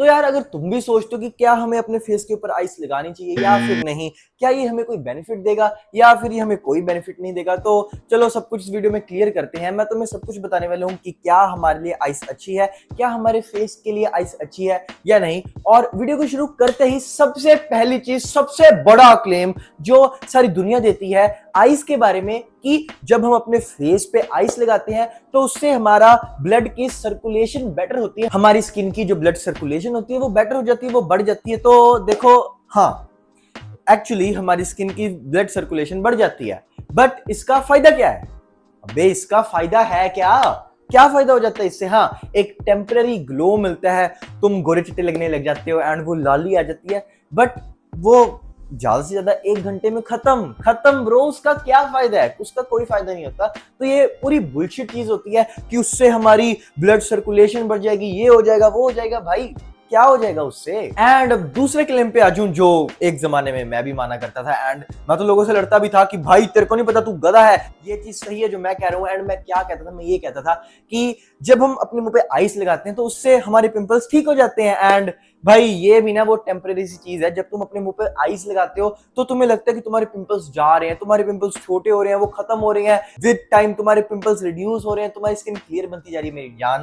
तो यार अगर तुम भी सोचते हो कि क्या हमें अपने फेस के ऊपर आइस लगानी चाहिए या फिर नहीं, क्या ये हमें कोई बेनिफिट देगा या फिर ये हमें कोई बेनिफिट नहीं देगा, तो चलो सब कुछ इस वीडियो में क्लियर करते हैं। मैं तुम्हें सब कुछ बताने वाला हूँ कि क्या हमारे लिए आइस अच्छी है, क्या हमारे फेस के लिए आइस अच्छी है या नहीं। और वीडियो को शुरू करते ही सबसे पहली चीज, सबसे बड़ा क्लेम जो सारी दुनिया देती है आइस के बारे में कि जब हम अपने फेस पे आइस लगाते हैं तो उससे हमारा ब्लड की सर्कुलेशन बेटर होती है, हमारी स्किन की जो ब्लड सर्कुलेशन होती है वो बेटर हो जाती है, वो बढ़ जाती है। तो देखो, हाँ एक्चुअली हमारी स्किन की ब्लड सर्कुलेशन बढ़ जाती है, बट इसका फायदा क्या है? अबे इसका फायदा है क्या? क्या फायदा हो जाता है इससे? हाँ, एक टेम्पररी ग्लो मिलता है, तुम गोरे चिट्टे लगने लग जाते हो एंड वो लाली आ जाती है, बट वो ज्यादा से ज्यादा 1 घंटे में खत्म ब्रो। उसका क्या फायदा है? उसका कोई फायदा नहीं होता। तो ये पूरी बुलशिट चीज होती है कि उससे हमारी ब्लड सर्कुलेशन बढ़ जाएगी, ये हो जाएगा, वो हो जाएगा। भाई क्या हो जाएगा उससे? एंड अब दूसरे क्लेम पे आ जाऊं जो एक जमाने में मैं भी माना करता था एंड मैं तो लोगों से लड़ता भी था कि भाई तेरे को नहीं पता, तू गधा है। ये चीज सही है जो मैं कह रहा हूं। एंड मैं क्या कहता था? मैं ये कहता था कि जब हम अपने मुंह पे आइस लगाते हैं तो उससे हमारे पिंपल्स ठीक हो जाते हैं। एंड भाई ये भी ना वो टेम्परेरी सी चीज है। जब तुम अपने मुंह पे आइस लगाते हो तो तुम्हें लगता है कि तुम्हारे पिंपल्स जा रहे हैं, तुम्हारे पिंपल्स छोटे हो रहे हैं, वो खत्म हो रहे हैं, विद टाइम तुम्हारे पिंपल्स रिड्यूस हो रहे हैं, तुम्हारी स्किन क्लियर बनती जा रही है मेरी जान।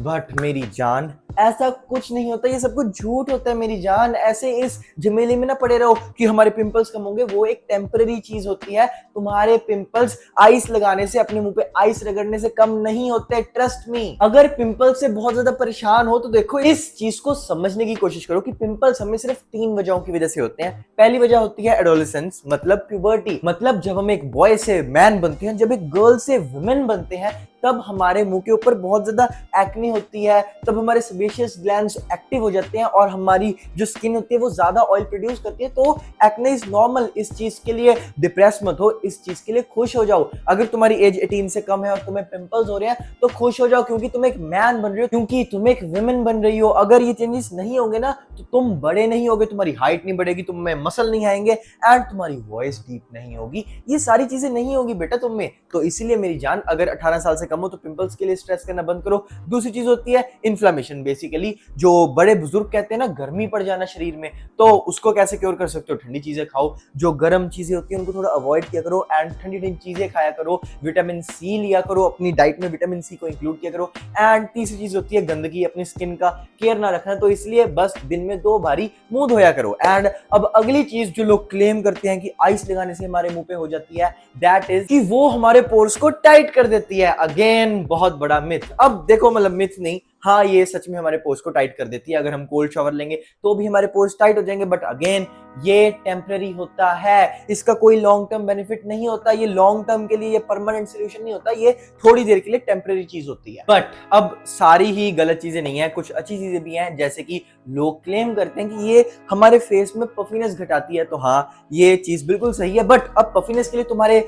बट मेरी जान, ऐसा कुछ नहीं होता, ये सब कुछ झूठ होता है मेरी जान। ऐसे इस झमेले में ना पड़े रहो कि हमारे पिंपल्स कम होंगे, वो एक टेम्पररी चीज होती है। तुम्हारे पिंपल्स आइस लगाने से, अपने मुंह पे आइस रगड़ने से कम नहीं होते, ट्रस्ट मी। अगर पिंपल्स से बहुत ज्यादा परेशान हो तो देखो इस चीज को समझने की कोशिश करो कि पिंपल्स हमें सिर्फ 3 वजहों की वजह से होते हैं। पहली वजह होती है एडोलेसेंस, मतलब प्यूबर्टी, मतलब जब हम एक बॉय से मैन बनते हैं, जब एक गर्ल से वुमेन बनते हैं, तब हमारे मुंह के ऊपर बहुत ज्यादा एक्ने होती है, तब हमारे सेबेशियस ग्लैंड्स एक्टिव हो जाते हैं और हमारी जो स्किन होती है वो ज्यादा ऑयल प्रोड्यूस करती है। तो एक्ने इज नॉर्मल। इस चीज के लिए डिप्रेस मत हो, इस चीज के लिए खुश हो जाओ। अगर तुम्हारी एज 18 से कम है और तुम्हें पिंपल्स हो रहे हैं तो खुश हो जाओ, क्योंकि तुम एक मैन बन रहे हो, क्योंकि तुम एक वुमेन बन रही हो। अगर ये चेंजेस नहीं होंगे ना तो तुम बड़े नहीं होगे, तुम्हारी हाइट नहीं बढ़ेगी, तुम में मसल नहीं आएंगे एंड तुम्हारी वॉइस डीप नहीं होगी। ये सारी चीजें नहीं होगी बेटा तुम में। तो इसीलिए मेरी जान, अगर 18 साल से कम हो तो पिंपल्स के लिए स्ट्रेस करना बंद करो। दूसरी चीज होती है इन्फ्लेमेशन, बेसिकली जो बड़े बुजुर्ग कहते हैं ना, गर्मी पड़ जाना शरीर में, तो उसको कैसे क्योर कर सकते हो? ठंडी चीजें खाओ, जो गर्म चीजें होती है उनको थोड़ा अवॉइड किया करो एंड ठंडी ठंडी चीजें खाया करो, विटामिन सी लिया करो, अपनी डाइट में विटामिन सी को इंक्लूड किया करो। एंड तीसरी चीज होती है गंदगी, अपनी स्किन का केयर ना रखना, तो इसलिए बस दिन में 2 बारी मुंह धोया करो। एंड अब अगली चीज जो लोग क्लेम करते हैं कि आइस लगाने से हमारे मुंह पे हो जाती है, दैट इज कि वो हमारे पोर्स को टाइट कर देती है। अगेन बहुत बड़ा मिथ। अब देखो, मतलब मिथ नहीं, हाँ ये सच में हमारे पोर्स को टाइट कर देती है। अगर हम कोल्ड शावर लेंगे तो भी हमारे पोर्स टाइट हो जाएंगे, बट अगेन ये टेम्पररी होता है, इसका कोई लॉन्ग टर्म बेनिफिट नहीं होता। ये लॉन्ग टर्म के लिए ये परमानेंट सोल्यूशन नहीं होता, ये थोड़ी देर के लिए टेम्पररी चीज होती है। बट अब सारी ही गलत चीजें नहीं है, कुछ अच्छी चीजें भी हैं। जैसे कि लोग क्लेम करते हैं कि ये हमारे फेस में पफीनेस घटाती है, तो हाँ ये चीज बिल्कुल सही है। बट अब पफीनेस के लिए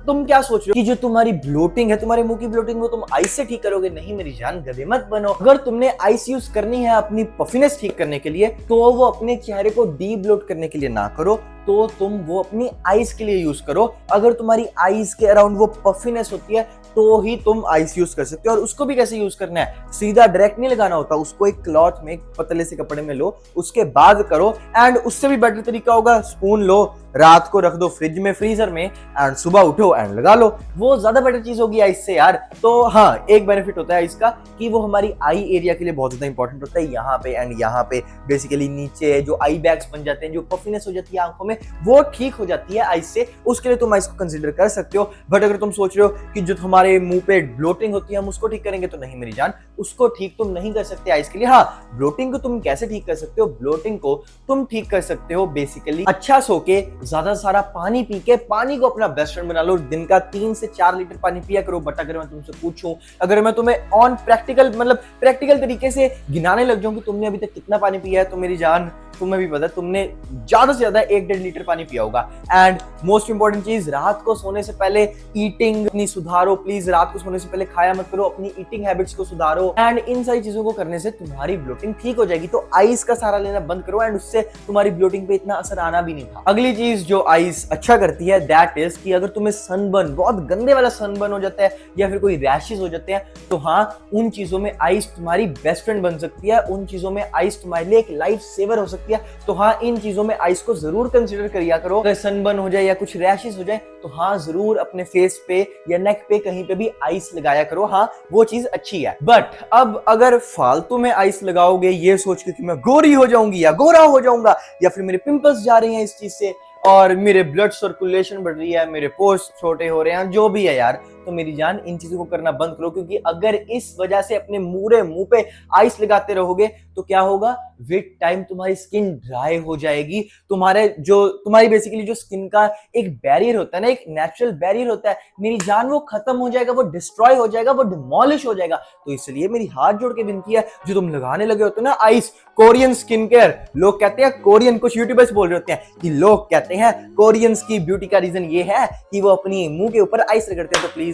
तुम क्या सोच रहे हो कि जो तुम्हारी ब्लोटिंग है, तुम्हारे मुंह की ब्लोटिंग, वो तुम आइस से ठीक करोगे? नहीं मेरी जान, गधे मत बनो। अगर तुमने आइस यूज करनी है अपनी पफीनेस ठीक करने के लिए, तो वो अपने चेहरे को डी ब्लोट करने के लिए ना करो, तो तुम वो अपनी आइस के लिए यूज करो। अगर तुम्हारी आइस के अराउंड वो पफीनेस होती है तो ही तुम आइस यूज कर सकते हो। और उसको भी कैसे यूज करना है? सीधा डायरेक्ट नहीं लगाना होता, उसको एक क्लॉथ में, एक पतले से कपड़े में लो, उसके बाद करो। एंड उससे भी बेटर तरीका होगा, स्पून लो, रात को रख दो फ्रिज में, फ्रीजर में, एंड सुबह उठो एंड लगा लो। वो ज्यादा बेटर चीज होगी आइस से यार। तो हाँ, एक बेनिफिट होता है इसका कि वो हमारी आई एरिया के लिए बहुत ज्यादा इंपॉर्टेंट होता है। यहाँ पे एंड यहाँ पे बेसिकली नीचे जो आई बैग्स बन जाते हैं, जो पफीनेस हो जाती है आंखों में, वो ठीक हो जाती है आइस से। उसके लिए तुम आइस को कंसीडर कर सकते हो। बट अगर तुम सोच रहे हो कि जो हमारे मुंह पे ब्लोटिंग होती है हम उसको ठीक करेंगे, तो नहीं मेरी जान, उसको ठीक तुम नहीं कर सकते आइस के लिए। हाँ, ब्लोटिंग को तुम कैसे ठीक कर सकते हो? ब्लोटिंग को तुम ठीक कर सकते हो बेसिकली अच्छा सो के, ज्यादा सारा पानी पी के। पानी को अपना बेस्ट फ्रेंड बना लो, दिन का 3 से 4 लीटर पानी पिया करो। बट अगर मैं तुमसे पूछूं, अगर मैं तुम्हें ऑन प्रैक्टिकल, मतलब प्रैक्टिकल तरीके से गिनाने लग जाऊं कि तुमने अभी तक कितना पानी पिया है, तो मेरी जान तुम्हें भी पता है तुमने ज्यादा से ज्यादा 1-1.5 लीटर पानी पिया होगा। एंड मोस्ट इंपॉर्टेंट चीज, रात को सोने से पहले ईटिंग अपनी सुधारो प्लीज। रात को सोने से पहले खाया मत करो, अपनी ईटिंग हैबिट्स को सुधारो। एंड इन सारी चीजों को करने से तुम्हारी ब्लोटिंग ठीक हो जाएगी। तो आइस का सहारा लेना बंद करो एंड उससे तुम्हारी ब्लोटिंग पे इतना असर आना भी नहीं था। अगली चीज जो आइस अच्छा करती है दैट इज कि अगर तुम्हें सनबर्न, बहुत गंदे वाला सनबर्न हो जाता है या फिर कोई रैशेस हो जाते हैं, तो हाँ, उन चीजों में आइस तुम्हारी बेस्ट फ्रेंड बन सकती है। उन चीजों में आइस तुम्हारे लिए एक लाइफ सेवर हो सकती है। तो हाँ, इन चीजों में आइस को जरूर कंसिडर करिया करो। अगर सनबर्न हो जाए या कुछ रैशेस हो जाए तो हाँ, जरूर अपने फेस पे या नेक पे कहीं पे भी आइस लगाया करो। हाँ, वो चीज अच्छी है। बट अब अगर फालतू में आइस लगाओगे ये सोच के कि मैं गोरी हो जाऊंगी या गोरा हो जाऊंगा या फिर मेरे पिंपल्स जा रहे हैं इस चीज से और मेरे ब्लड सर्कुलेशन बढ़ रही है, मेरे पोर्स छोटे हो रहे हैं, जो भी है यार, तो मेरी जान इन चीजों को करना बंद करो। क्योंकि अगर इस वजह से अपने मुंह पे आइस लगाते रहोगे तो क्या होगा, विद टाइम तुम्हारी स्किन ड्राई हो जाएगी। तुम्हारी बेसिकली जो स्किन का एक बैरियर होता है ना, एक नेचुरल बैरियर होता है, मेरी जान वो खत्म हो जाएगा, वो डिस्ट्रॉय हो जाएगा, वो डिमोलिश हो जाएगा। तो इसलिए मेरी हाथ जोड़ के विनती है, जो तुम लगाने लगे होते हो ना आइस, कोरियन स्किन केयर, लोग कहते हैं कोरियन, कुछ यूट्यूबर्स बोल रहे होते हैं कि लोग कहते हैं कोरियंस की ब्यूटी का रीजन ये है कि वो अपनी मुंह के ऊपर आइस रगड़ते हैं। तो प्लीज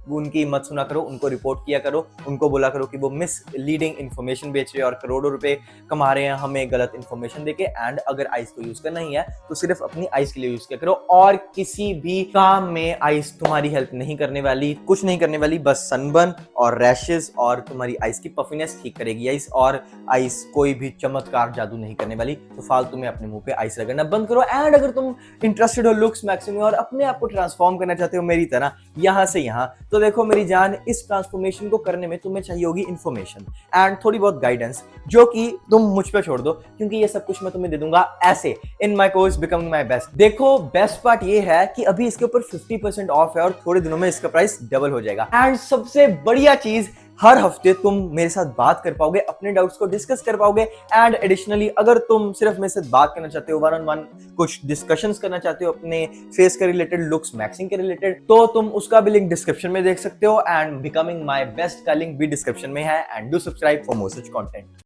उनकी मत सुना करो, उनको रिपोर्ट किया करो, उनको बोला करो कि वो मिसलीडिंग इन्फॉर्मेशन बेच रहे हैं और करोड़ों रुपए कमा रहे हैं हमें गलत इन्फॉर्मेशन देके। एंड अगर आइस को यूज करना ही है तो सिर्फ अपनी आइस के लिए यूज किया करो, और किसी भी काम में आइस तुम्हारी हेल्प नहीं करने वाली, कुछ नहीं करने वाली। बस सनबर्न और रैशेस और तुम्हारी आइस की पफिनेस ठीक करेगी आइस, और आइस कोई भी चमत्कार जादू नहीं करने वाली। तो फालतू में अपने मुंह पे आइस रगड़ना बंद करो। एंड अगर तुम इंटरेस्टेड हो लुक्स मैक्सिम में और अपने आप को ट्रांसफॉर्म करना चाहते हो मेरी तरह यहां से यहां, तो देखो मेरी जान, इस ट्रांसफॉर्मेशन को करने में तुम्हें चाहिए होगी इन्फॉर्मेशन एंड थोड़ी बहुत गाइडेंस, जो कि तुम मुझ पे छोड़ दो, क्योंकि ये सब कुछ मैं तुम्हें दे दूंगा ऐसे in my course becoming my best. देखो बेस्ट पार्ट ये है कि अभी इसके ऊपर 50% ऑफ है और थोड़े दिनों में इसका प्राइस डबल हो जाएगा। एंड सबसे बढ़िया चीज, हर हफ्ते तुम मेरे साथ बात कर पाओगे, अपने डाउट्स को डिस्कस कर पाओगे। एंड एडिशनली अगर तुम सिर्फ मेरे साथ बात करना चाहते हो, 1-on-1 कुछ डिस्कशंस करना चाहते हो अपने फेस के रिलेटेड, लुक्स मैक्सिंग के रिलेटेड, तो तुम उसका भी लिंक डिस्क्रिप्शन में देख सकते हो। एंड बिकमिंग माय बेस्ट का लिंक भी डिस्क्रिप्शन में है। And do subscribe for more such content.